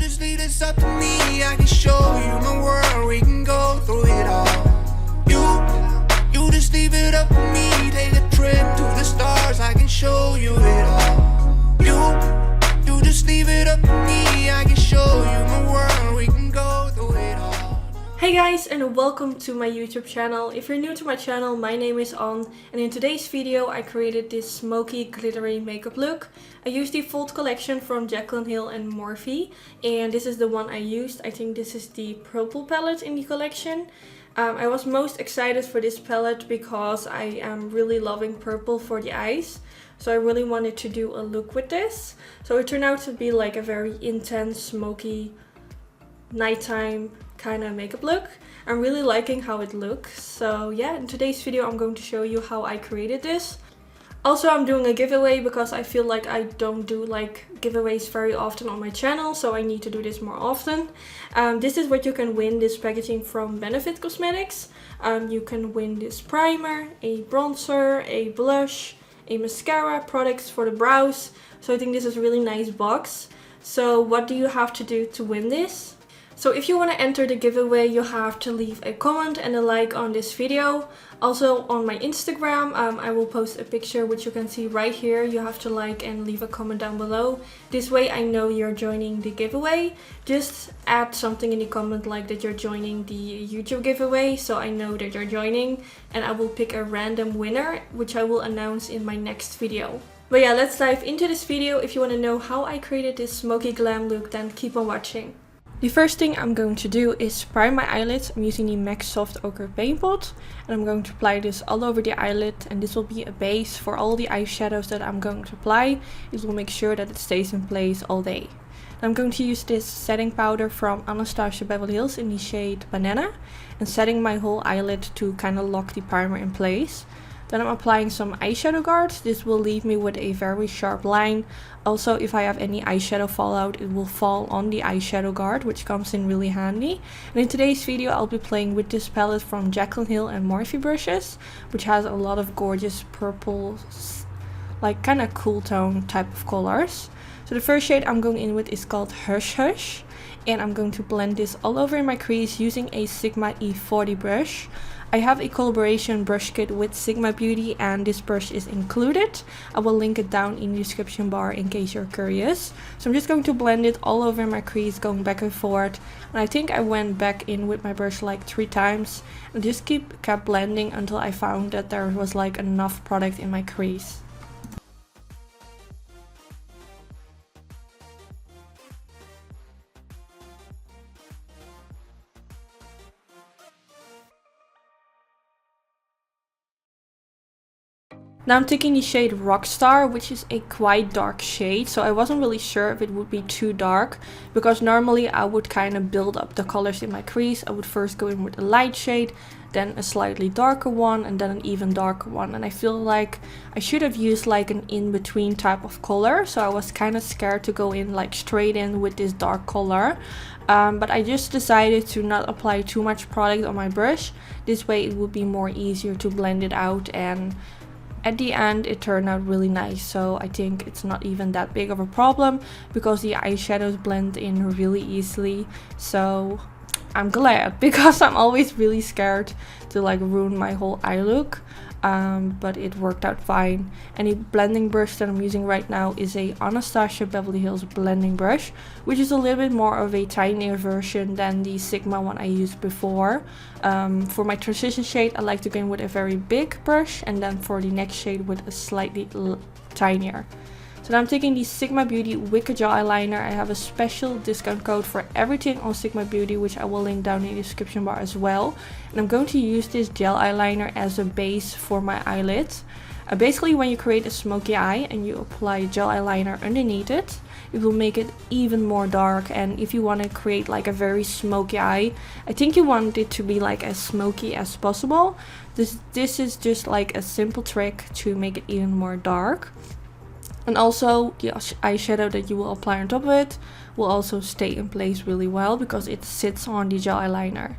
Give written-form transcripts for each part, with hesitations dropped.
just leave this up to me. I can show you my world, we can go through it all. You just leave it up to me. Take a trip to the stars, I can show you it all. You just leave it up to me. I can show you my world, we can go through it all. Hey guys, and welcome to my YouTube channel. If you're new to my channel, my name is Anne, and in today's video I created this smoky glittery makeup look. I used the Fold collection from Jaclyn and Morphe, and this is the one I used. I think this is the purple palette in the collection. I was most excited for this palette because I am really loving purple for the eyes. So I really wanted to do a look with this. So it turned out to be like a very intense, smoky, nighttime kind of makeup look. I'm really liking how it looks. So yeah, in today's video I'm going to show you how I created this. Also, I'm doing a giveaway because I feel like I don't do like giveaways very often on my channel, so I need to do this more often. This is what you can win, this packaging from Benefit Cosmetics. You can win this primer, a bronzer, a blush, a mascara, products for the brows. So I think this is a really nice box. So what do you have to do to win this? So if you want to enter the giveaway, you have to leave a comment and a like on this video. Also on my Instagram, I will post a picture which you can see right here. You have to like and leave a comment down below. This way I know you're joining the giveaway. Just add something in the comment like that you're joining the YouTube giveaway, so I know that you're joining. And I will pick a random winner, which I will announce in my next video. But yeah, let's dive into this video. If you want to know how I created this smoky glam look, then keep on watching. The first thing I'm going to do is prime my eyelids. I'm using the MAC Soft Ochre Paint Pot, and I'm going to apply this all over the eyelid, and this will be a base for all the eyeshadows that I'm going to apply. It will make sure that it stays in place all day. I'm going to use this setting powder from Anastasia Beverly Hills in the shade Banana, and setting my whole eyelid to kind of lock the primer in place. Then I'm applying some eyeshadow guards. This will leave me with a very sharp line. Also, if I have any eyeshadow fallout, it will fall on the eyeshadow guard, which comes in really handy. And in today's video, I'll be playing with this palette from Jaclyn and Morphe brushes, which has a lot of gorgeous purple, like kind of cool tone type of colors. So the first shade I'm going in with is called Hush Hush. And I'm going to blend this all over in my crease using a Sigma E40 brush. I have a collaboration brush kit with Sigma Beauty, and this brush is included. I will link it down in the description bar in case you're curious. So I'm just going to blend it all over my crease, going back and forth. And I think I went back in with my brush like 3 times and just kept blending until I found that there was like enough product in my crease. Now I'm taking the shade Rockstar, which is a quite dark shade, so I wasn't really sure if it would be too dark, because normally I would kind of build up the colors in my crease. I would first go in with a light shade, then a slightly darker one, and then an even darker one. And I feel like I should have used like an in-between type of color, so I was kind of scared to go in like straight in with this dark color. But I just decided to not apply too much product on my brush. This way it would be more easier to blend it out, and at the end it turned out really nice. So I think it's not even that big of a problem because the eyeshadows blend in really easily. So I'm glad, because I'm always really scared to like ruin my whole eye look. But it worked out fine. And the blending brush that I'm using right now is a Anastasia Beverly Hills blending brush, which is a little bit more of a tinier version than the Sigma one I used before. For my transition shade, I like to go in with a very big brush, and then for the next shade with a slightly tinier. So now I'm taking the Sigma Beauty Wicked Gel Eyeliner. I have a special discount code for everything on Sigma Beauty, which I will link down in the description bar as well. And I'm going to use this gel eyeliner as a base for my eyelids. Basically, when you create a smoky eye and you apply gel eyeliner underneath it, it will make it even more dark. And if you want to create like a very smoky eye, I think you want it to be like as smoky as possible. This is just like a simple trick to make it even more dark. And also the eyeshadow that you will apply on top of it will also stay in place really well because it sits on the gel eyeliner.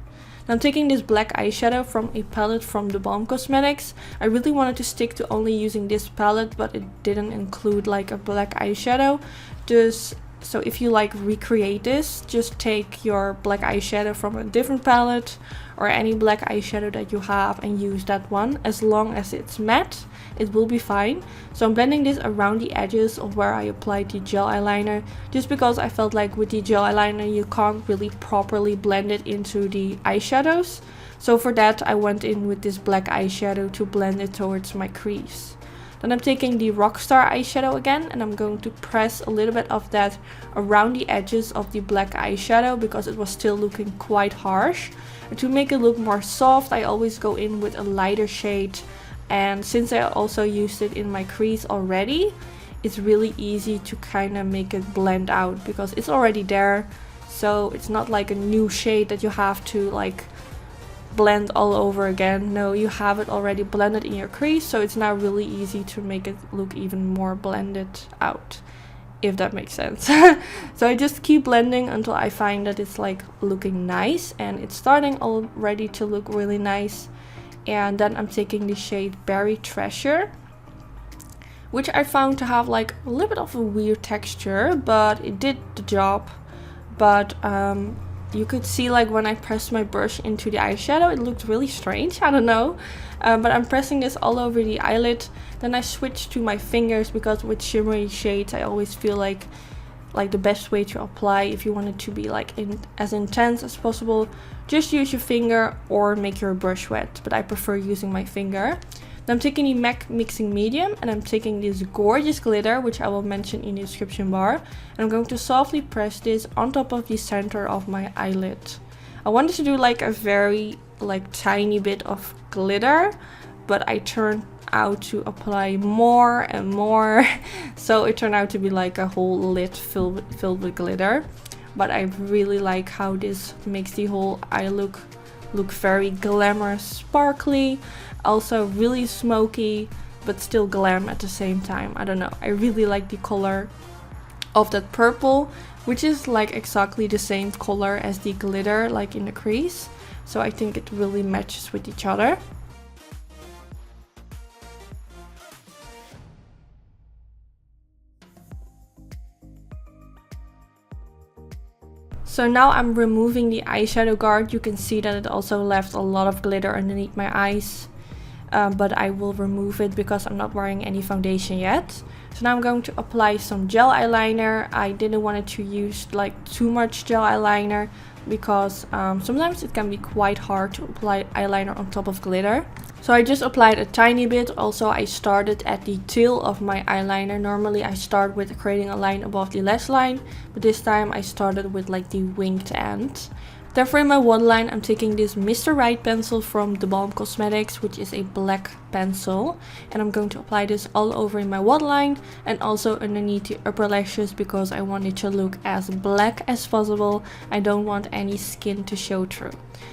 Now I'm taking this black eyeshadow from a palette from theBalm Cosmetics. I really wanted to stick to only using this palette, but it didn't include like a black eyeshadow. Just So if you like recreate this, just take your black eyeshadow from a different palette or any black eyeshadow that you have and use that one. As long as it's matte, it will be fine. So I'm blending this around the edges of where I applied the gel eyeliner, just because I felt like with the gel eyeliner you can't really properly blend it into the eyeshadows. So for that I went in with this black eyeshadow to blend it towards my crease. Then I'm taking the Rockstar eyeshadow again, and I'm going to press a little bit of that around the edges of the black eyeshadow because it was still looking quite harsh. And to make it look more soft, I always go in with a lighter shade, and since I also used it in my crease already, it's really easy to kind of make it blend out because it's already there. So it's not like a new shade that you have to like blend all over again. No, you have it already blended in your crease, so it's now really easy to make it look even more blended out, if that makes sense. So I just keep blending until I find that it's like looking nice, and it's starting already to look really nice. And then I'm taking the shade Berry Treasure, which I found to have like a little bit of a weird texture, but it did the job. But you could see like when I pressed my brush into the eyeshadow, it looked really strange. I don't know. But I'm pressing this all over the eyelid. Then I switched to my fingers because with shimmery shades I always feel like the best way to apply, if you want it to be like as intense as possible, just use your finger or make your brush wet. But I prefer using my finger. Then I'm taking the MAC Mixing Medium, and I'm taking this gorgeous glitter, which I will mention in the description bar. And I'm going to softly press this on top of the center of my eyelid. I wanted to do like a very like tiny bit of glitter, but I turned out to apply more and more. So it turned out to be like a whole lid filled with glitter. But I really like how this makes the whole eye look very glamorous, sparkly. Also really smoky, but still glam at the same time. I don't know, I really like the color of that purple, which is like exactly the same color as the glitter like in the crease. So I think it really matches with each other. So now I'm removing the eyeshadow guard. You can see that it also left a lot of glitter underneath my eyes. But I will remove it because I'm not wearing any foundation yet. So now I'm going to apply some gel eyeliner. I didn't want to use like too much gel eyeliner because sometimes it can be quite hard to apply eyeliner on top of glitter. So I just applied a tiny bit. Also I started at the tail of my eyeliner. Normally I start with creating a line above the lash line, but this time I started with like the winged end. Then for my waterline, I'm taking this Mr. Right pencil from theBalm Cosmetics, which is a black pencil. And I'm going to apply this all over in my waterline and also underneath the upper lashes because I want it to look as black as possible. I don't want any skin to show through.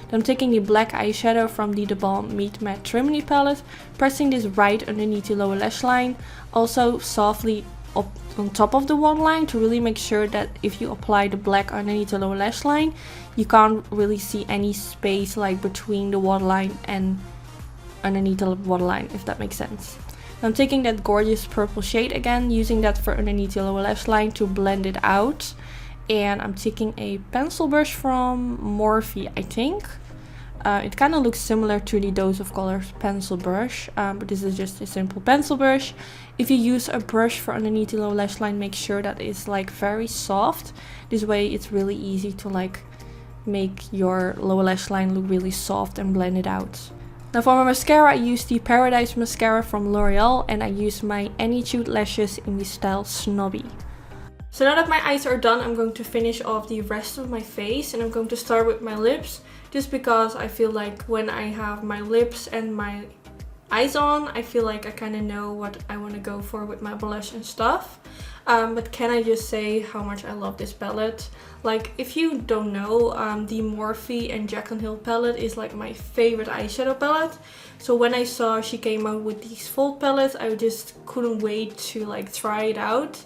Then I'm taking the black eyeshadow from the theBalm Meet Matte Trimini palette, pressing this right underneath the lower lash line, also softly up on top of the waterline to really make sure that if you apply the black underneath the lower lash line, you can't really see any space like between the waterline and underneath the waterline, if that makes sense. Now I'm taking that gorgeous purple shade again, using that for underneath the lower lash line to blend it out. And I'm taking a pencil brush from Morphe, I think. It kind of looks similar to the Dose of Colors pencil brush, but this is just a simple pencil brush. If you use a brush for underneath the lower lash line, make sure that it's like very soft. This way it's really easy to like make your lower lash line look really soft and blend it out. Now for my mascara, I use the Paradise mascara from Loreal, and I use my Anytude lashes in the style Snobby. So now that my eyes are done, I'm going to finish off the rest of my face, and I'm going to start with my lips, just because I feel like when I have my lips and my eyes on, I feel like I kind of know what I want to go for with my blush and stuff. But can I just say how much I love this palette? Like, if you don't know, the Morphe and Jaclyn Hill palette is like my favorite eyeshadow palette. So when I saw she came out with these fold palettes, I just couldn't wait to like try it out.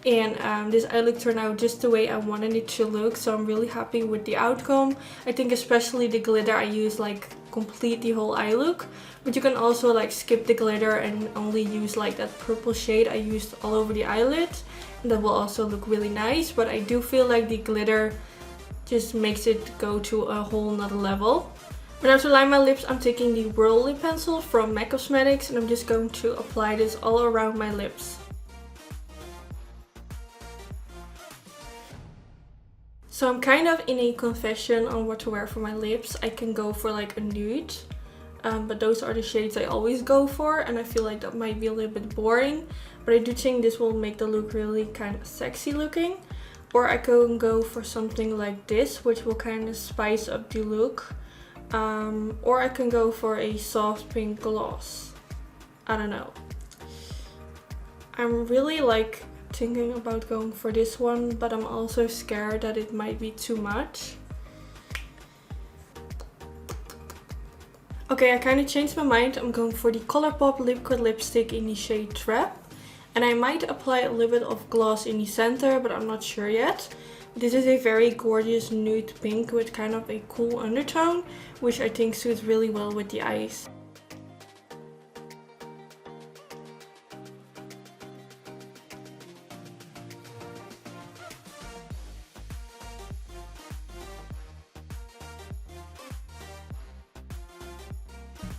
And this eye look turned out just the way I wanted it to look, so I'm really happy with the outcome. I think especially the glitter I use like complete the whole eye look, but you can also like skip the glitter and only use like that purple shade I used all over the eyelid. that will also look really nice, but I do feel like the glitter just makes it go to a whole nother level. But now to line my lips, I'm taking the Loreal pencil from MAC Cosmetics, and I'm just going to apply this all around my lips. So I'm kind of in a confession on what to wear for my lips. I can go for like a nude, but those are the shades I always go for, and I feel like that might be a little bit boring. But I do think this will make the look really kind of sexy looking. Or I can go for something like this, which will kind of spice up the look. Or I can go for a soft pink gloss. I don't know. I'm really like thinking about going for this one, but I'm also scared that it might be too much. Okay, I kind of changed my mind. I'm going for the Colourpop liquid lipstick in the shade Trap. And I might apply a little bit of gloss in the center, but I'm not sure yet. This is a very gorgeous nude pink with kind of a cool undertone, which I think suits really well with the eyes.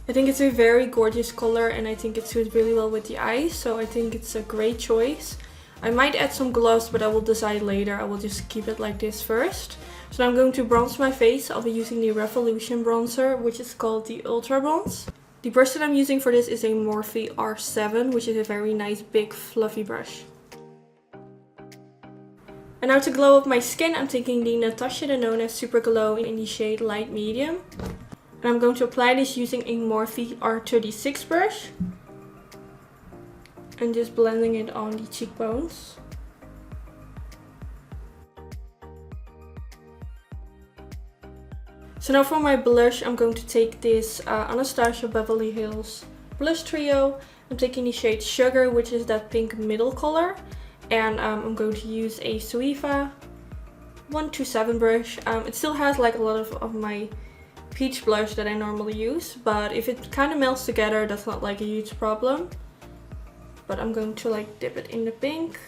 I think it's a very gorgeous color, and I think it suits really well with the eyes, so I think it's a great choice. I might add some gloss, but I will decide later. I will just keep it like this first. So now I'm going to bronze my face. I'll be using the Revolution bronzer, which is called the Ultra Bronze. The brush that I'm using for this is a Morphe R7, which is a very nice big fluffy brush. And now to glow up my skin, I'm taking the Natasha Denona Super Glow in the shade Light Medium. And I'm going to apply this using a Morphe R36 brush. And just blending it on the cheekbones. So now for my blush, I'm going to take this Anastasia Beverly Hills Blush Trio. I'm taking the shade Sugar, which is that pink middle color. And I'm going to use a Suifa 127 brush. It still has like a lot of my peach blush that I normally use, but if it kind of melts together, that's not like a huge problem. But I'm going to like dip it in the pink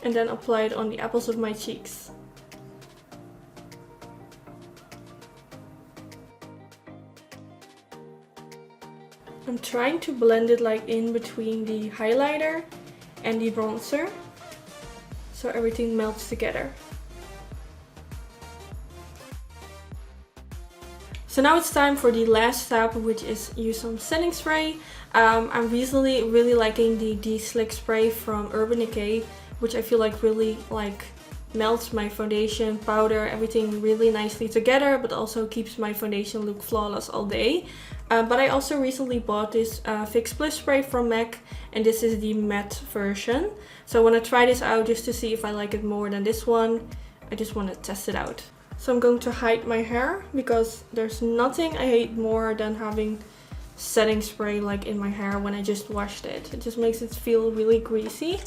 and then apply it on the apples of my cheeks. I'm trying to blend it like in between the highlighter and the bronzer, so everything melts together. So now it's time for the last step, which is use some setting spray. I'm recently really liking the Slick spray from Urban Decay, which I feel like really like melts my foundation, powder, everything really nicely together, but also keeps my foundation look flawless all day. But I also recently bought this Fix Plus spray from MAC, and this is the matte version. So I want to try this out just to see if I like it more than this one. I just want to test it out. So I'm going to hide my hair, because there's nothing I hate more than having setting spray like in my hair when I just washed it. It just makes it feel really greasy.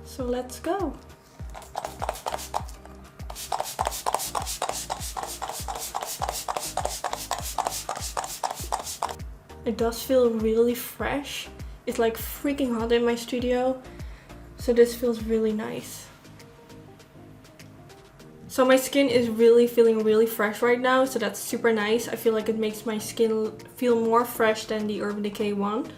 So let's go. It does feel really fresh. It's like freaking hot in my studio, so this feels really nice. So my skin is really feeling really fresh right now, so that's super nice. I feel like it makes my skin feel more fresh than the Urban Decay one.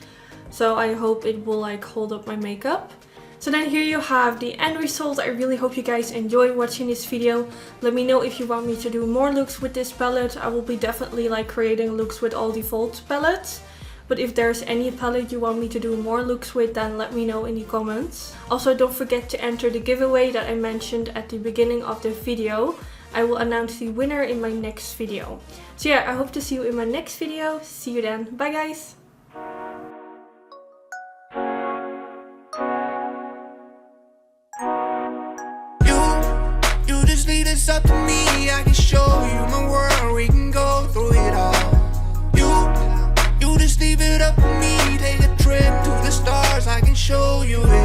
So I hope it will like hold up my makeup. So then here you have the end result. I really hope you guys enjoyed watching this video. Let me know if you want me to do more looks with this palette. I will be definitely like creating looks with all default palettes. But if there's any palette you want me to do more looks with, then let me know in the comments. Also, don't forget to enter the giveaway that I mentioned at the beginning of the video. I will announce the winner in my next video. So yeah, I hope to see you in my next video. See you then. Bye guys! You just leave this up to me. I can show you my world. We can go through it all. You just leave it up to me. Take a trip to the stars. I can show you it.